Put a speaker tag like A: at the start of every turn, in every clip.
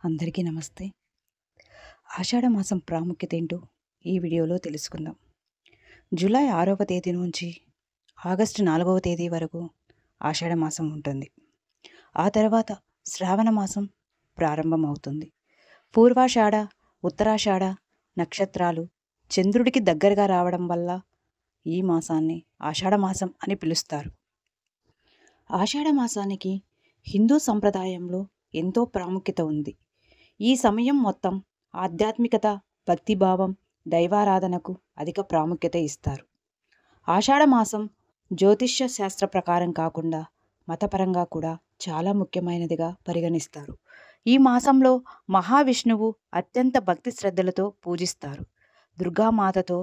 A: అందరికీ నమస్తే. ఆషాఢ మాసం ప్రాముఖ్యత ఏంటో ఈ వీడియోలో తెలుసుకుందాం. జూలై 6వ తేదీ నుంచి ఆగస్టు 4వ తేదీ వరకు ఆషాఢ మాసం ఉంటుంది. ఆ తర్వాత శ్రావణ మాసం ప్రారంభమవుతుంది. పూర్వాషాఢ, ఉత్తరాషాఢ నక్షత్రాలు చంద్రుడికి దగ్గరగా రావడం వల్ల ఈ మాసాన్ని ఆషాఢ మాసం అని పిలుస్తారు. ఆషాఢ మాసానికి హిందూ సంప్రదాయంలో ఎంతో ప్రాముఖ్యత ఉంది. ఈ సమయం మొత్తం ఆధ్యాత్మికత, భక్తిభావం, దైవారాధనకు అధిక ప్రాముఖ్యత ఇస్తారు. ఆషాఢ మాసం జ్యోతిష్య శాస్త్ర ప్రకారం కాకుండా మతపరంగా కూడా చాలా ముఖ్యమైనదిగా పరిగణిస్తారు. ఈ మాసంలో మహావిష్ణువు అత్యంత భక్తి శ్రద్ధలతో పూజిస్తారు. దుర్గామాతతో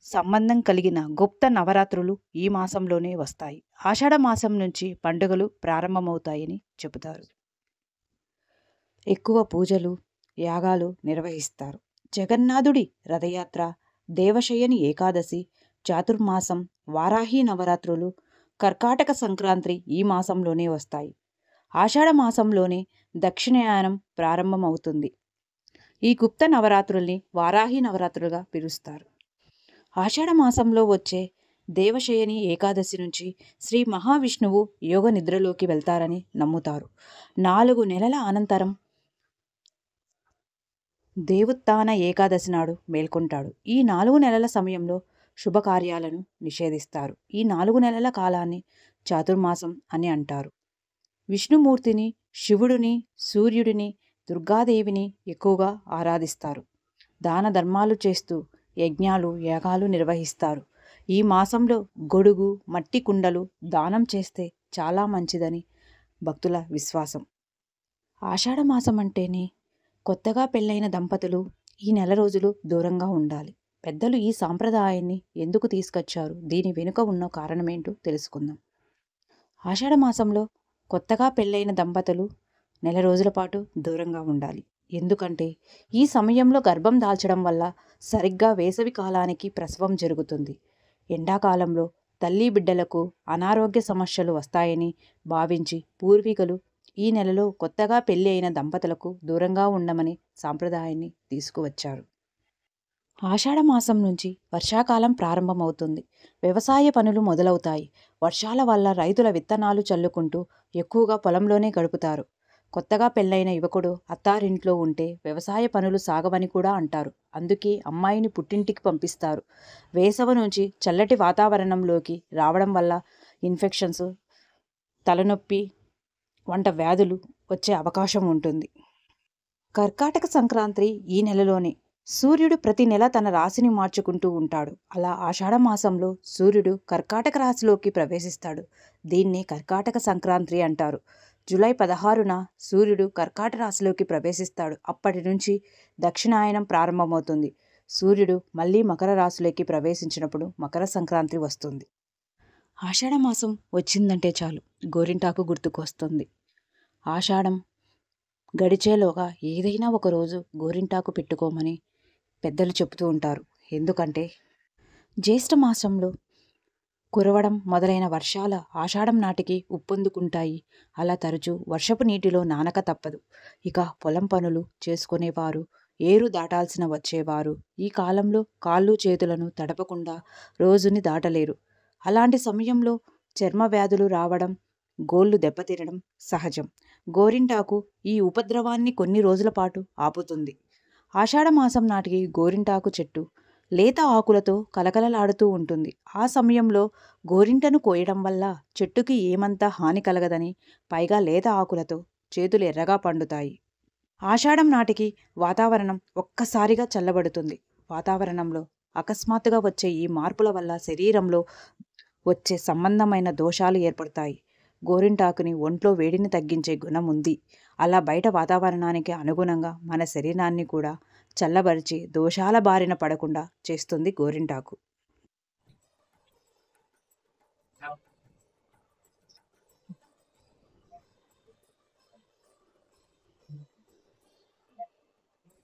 A: సంబంధం కలిగిన గుప్త నవరాత్రులు ఈ మాసంలోనే వస్తాయి. ఆషాఢ మాసం నుంచి పండుగలు ప్రారంభమవుతాయని చెబుతారు. ఎక్కువ పూజలు, యాగాలు నిర్వహిస్తారు. జగన్నాథుడి రథయాత్ర, దేవశయని ఏకాదశి, చాతుర్మాసం, వారాహి నవరాత్రులు, కర్కాటక సంక్రాంతి ఈ మాసంలోనే వస్తాయి. ఆషాఢ మాసంలోనే దక్షిణాయనం ప్రారంభమవుతుంది. ఈ గుప్త నవరాత్రుల్ని వారాహి నవరాత్రులుగా పిలుస్తారు. ఆషాఢ మాసంలో వచ్చే దేవశయని ఏకాదశి నుంచి శ్రీ మహావిష్ణువు యోగ నిద్రలోకి వెళ్తారని నమ్ముతారు. 4 నెలల అనంతరం దేవుత్తాన ఏకాదశి నాడు మేల్కొంటాడు. ఈ 4 నెలల సమయంలో శుభకార్యాలను నిషేధిస్తారు. ఈ 4 నెలల కాలాన్ని చాతుర్మాసం అని అంటారు. విష్ణుమూర్తిని, శివుడిని, సూర్యుడిని, దుర్గాదేవిని ఎక్కువగా ఆరాధిస్తారు. దాన ధర్మాలు చేస్తూ యజ్ఞాలు, యాగాలు నిర్వహిస్తారు. ఈ మాసంలో గొడుగు, మట్టి కుండలు దానం చేస్తే చాలా మంచిదని భక్తుల విశ్వాసం. ఆషాఢ మాసం అంటేనే కొత్తగా పెళ్ళైన దంపతులు ఈ నెల రోజులు దూరంగా ఉండాలి. పెద్దలు ఈ సాంప్రదాయాన్ని ఎందుకు తీసుకొచ్చారు, దీని వెనుక ఉన్న కారణమేంటో తెలుసుకుందాం. ఆషాఢ మాసంలో కొత్తగా పెళ్ళైన దంపతులు నెల రోజుల పాటు దూరంగా ఉండాలి. ఎందుకంటే ఈ సమయంలో గర్భం దాల్చడం వల్ల సరిగ్గా వేసవి కాలానికి ప్రసవం జరుగుతుంది. ఎండాకాలంలో తల్లి బిడ్డలకు అనారోగ్య సమస్యలు వస్తాయని భావించి పూర్వీకులు ఈ నెలలో కొత్తగా పెళ్లి అయిన దంపతులకు దూరంగా ఉండమని సాంప్రదాయాన్ని తీసుకువచ్చారు. ఆషాఢ మాసం నుంచి వర్షాకాలం ప్రారంభమవుతుంది. వ్యవసాయ పనులు మొదలవుతాయి. వర్షాల వల్ల రైతుల విత్తనాలు చల్లుకుంటూ ఎక్కువగా పొలంలోనే గడుపుతారు. కొత్తగా పెళ్ళైన యువకుడు అత్తారింట్లో ఉంటే వ్యవసాయ పనులు సాగవని కూడా అంటారు. అందుకే అమ్మాయిని పుట్టింటికి పంపిస్తారు. వేసవి నుంచి చల్లటి వాతావరణంలోకి రావడం వల్ల ఇన్ఫెక్షన్స్, తలనొప్పి వంట వ్యాధులు వచ్చే అవకాశం ఉంటుంది. కర్కాటక సంక్రాంతి ఈ నెలలోనే. సూర్యుడు ప్రతి నెల తన రాశిని మార్చుకుంటూ ఉంటాడు. అలా ఆషాఢ మాసంలో సూర్యుడు కర్కాటక రాశిలోకి ప్రవేశిస్తాడు. దీన్ని కర్కాటక సంక్రాంతి అంటారు. జూలై 16న సూర్యుడు కర్కాటక రాశిలోకి ప్రవేశిస్తాడు. అప్పటి నుంచి దక్షిణాయనం ప్రారంభమవుతుంది. సూర్యుడు మళ్ళీ మకర రాశిలోకి ప్రవేశించినప్పుడు మకర సంక్రాంతి వస్తుంది. ఆషాఢ మాసం వచ్చిందంటే చాలు గోరింటాకు గుర్తుకు వస్తుంది. ఆషాఢం గడిచేలోగా ఏదైనా ఒక రోజు గోరింటాకు పెట్టుకోమని పెద్దలు చెబుతూ ఉంటారు. ఎందుకంటే జ్యేష్ఠ మాసంలో కురవడం మొదలైన వర్షాల ఆషాఢం నాటికి ఉప్పొందుకుంటాయి. అలా తరచూ వర్షపు నీటిలో నానక తప్పదు. ఇక పొలం పనులు చేసుకునేవారు, ఏరు దాటాల్సిన వచ్చేవారు ఈ కాలంలో కాళ్ళు చేతులను తడపకుండా రోజుని దాటలేరు. అలాంటి సమయంలో చర్మ వ్యాధులు రావడం, గోళ్ళు దెబ్బతినడం సహజం. గోరింటాకు ఈ ఉపద్రవాన్ని కొన్ని రోజుల పాటు ఆపుతుంది. ఆషాఢ మాసం నాటికి గోరింటాకు చెట్టు లేత ఆకులతో కలకలలాడుతూ ఉంటుంది. ఆ సమయంలో గోరింటను కోయడం వల్ల చెట్టుకి ఏమంతా హాని కలగదని, పైగా లేత ఆకులతో చేతులు ఎర్రగా పండుతాయి. ఆషాఢం నాటికి వాతావరణం ఒక్కసారిగా చల్లబడుతుంది. వాతావరణంలో అకస్మాత్తుగా వచ్చే ఈ మార్పుల వల్ల శరీరంలో వచ్చే సంబంధమైన దోషాలు ఏర్పడతాయి. గోరింటాకుని ఒంట్లో వేడిని తగ్గించే గుణం ఉంది. అలా బయట వాతావరణానికి అనుగుణంగా మన శరీరాన్ని కూడా చల్లబరిచి దోషాల బారిన పడకుండా చేస్తుంది గోరింటాకు.